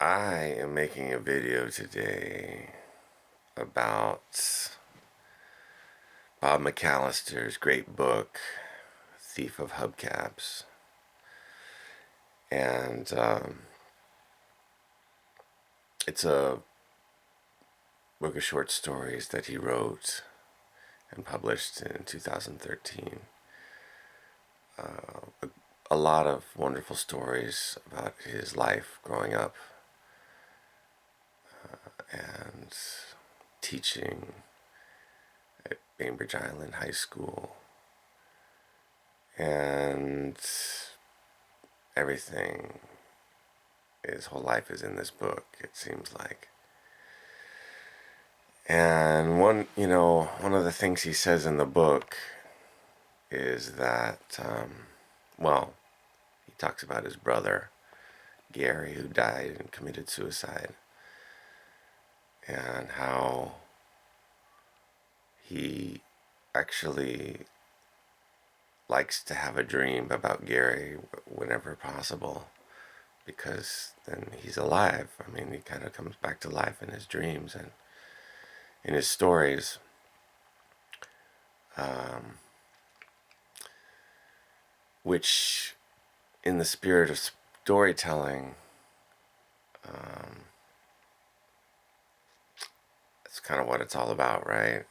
I am making a video today about Bob McAllister's great book, Thief of Hubcaps. And it's a book of short stories that he wrote and published in 2013. A lot of wonderful stories about his life growing up and teaching at Bainbridge Island High School, and everything, his whole life is in this book, it seems like. And one of the things he says in the book is that, he talks about his brother, Gary, who died and committed suicide, and how he actually likes to have a dream about Gary whenever possible, because then he's alive. I mean, he kind of comes back to life in his dreams and in his stories. Which, in the spirit of storytelling, that's kind of what it's all about, right?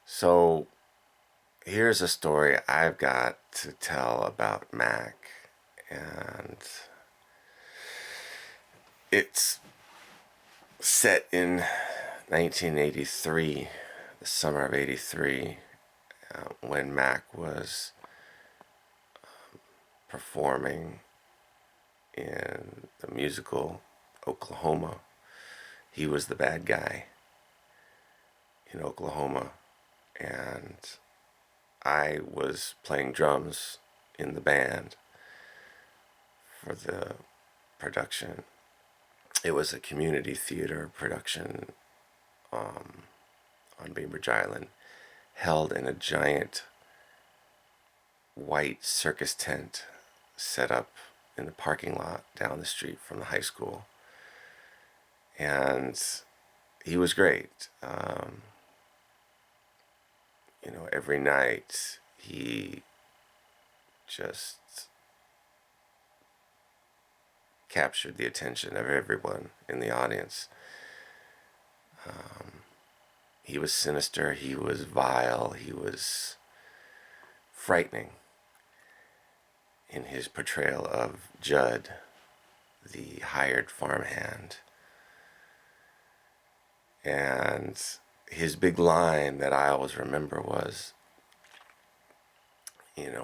So here's a story I've got to tell about Mac, and it's set in 1983, the summer of 83, when Mac was performing in the musical Oklahoma. He was the bad guy in Oklahoma, and I was playing drums in the band for the production. It was a community theater production on Bainbridge Island, held in a giant white circus tent set up in the parking lot down the street from the high school. And he was great. Every night he just captured the attention of everyone in the audience. He was sinister, he was vile, he was frightening in his portrayal of Judd, the hired farmhand. And his big line that I always remember was,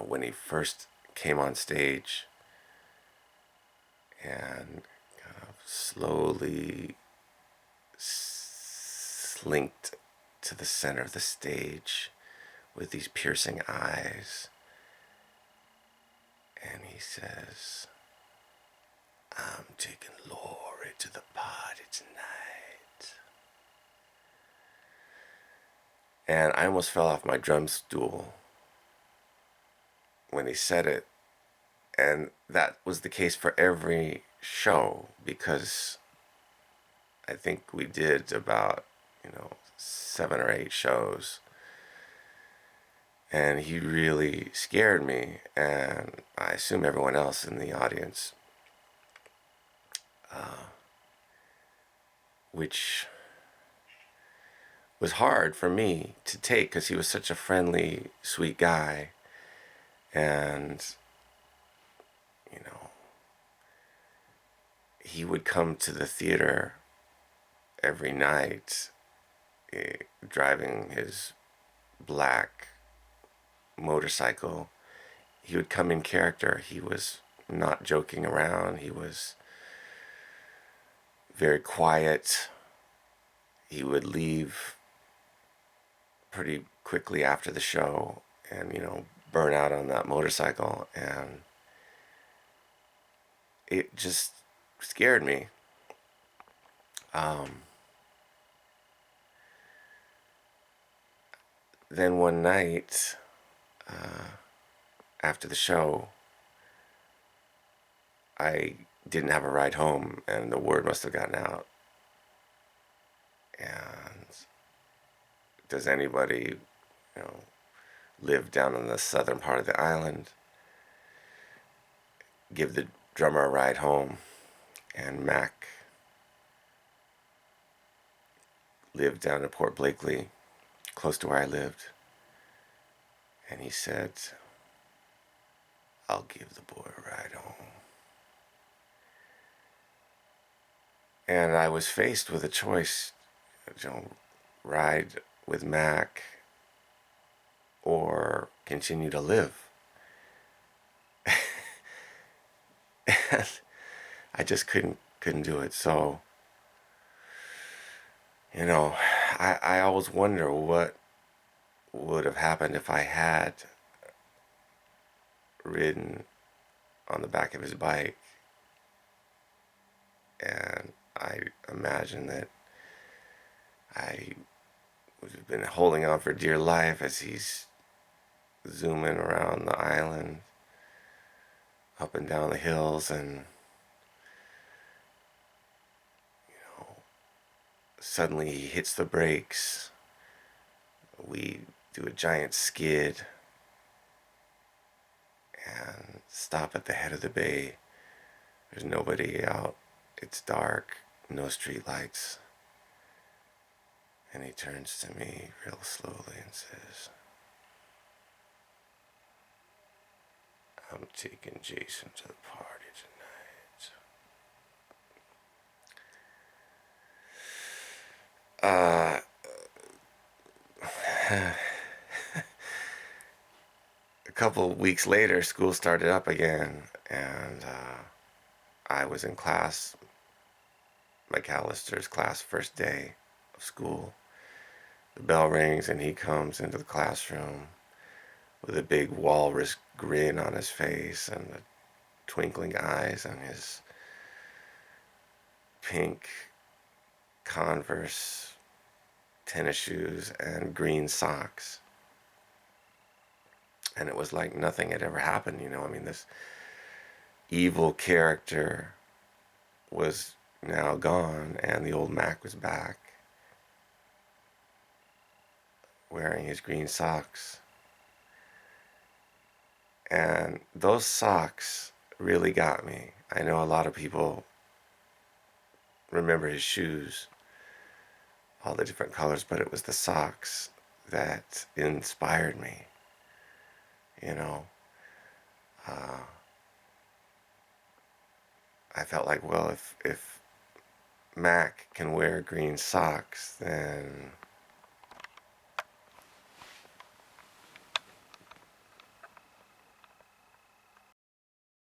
when he first came on stage and kind of slowly slinked to the center of the stage with these piercing eyes, and he says, "I'm taking Lori to the party tonight." And I almost fell off my drum stool when he said it. And that was the case for every show, because I think we did about, 7 or 8 shows. And he really scared me, and I assume everyone else in the audience, which was hard for me to take, because he was such a friendly, sweet guy. And he would come to the theater every night, driving his black motorcycle. He would come in character. He was not joking around. He was very quiet. He would leave pretty quickly after the show and, burn out on that motorcycle. And it just scared me. Then one night, after the show, I didn't have a ride home, and the word must have gotten out. And does anybody, you know, live down in the southern part of the island give the drummer a ride home? And Mac lived down in Port Blakely, close to where I lived. And he said, I'll give the boy a ride home. And I was faced with a choice, you know, ride with Mac or continue to live. And I just couldn't do it. So, you know, I always wonder what would have happened if I had ridden on the back of his bike. And I imagine that I would have been holding on for dear life as he's zooming around the island, up and down the hills, and suddenly he hits the brakes. We do a giant skid and stop at the head of the bay. There's nobody out. It's dark, no street lights. And he turns to me real slowly and says, I'm taking Jason to the party tonight. A couple of weeks later, school started up again, and I was in class, McAllister's class, first day of school. The bell rings, and he comes into the classroom with a big walrus grin on his face and the twinkling eyes on his pink Converse tennis shoes and green socks. And it was like nothing had ever happened, you know. I mean, this evil character was now gone, and the old Mac was back, wearing his green socks. And those socks really got me. I know a lot of people remember his shoes, all the different colors, but it was the socks that inspired me, you know. I felt like, well, if Mac can wear green socks, then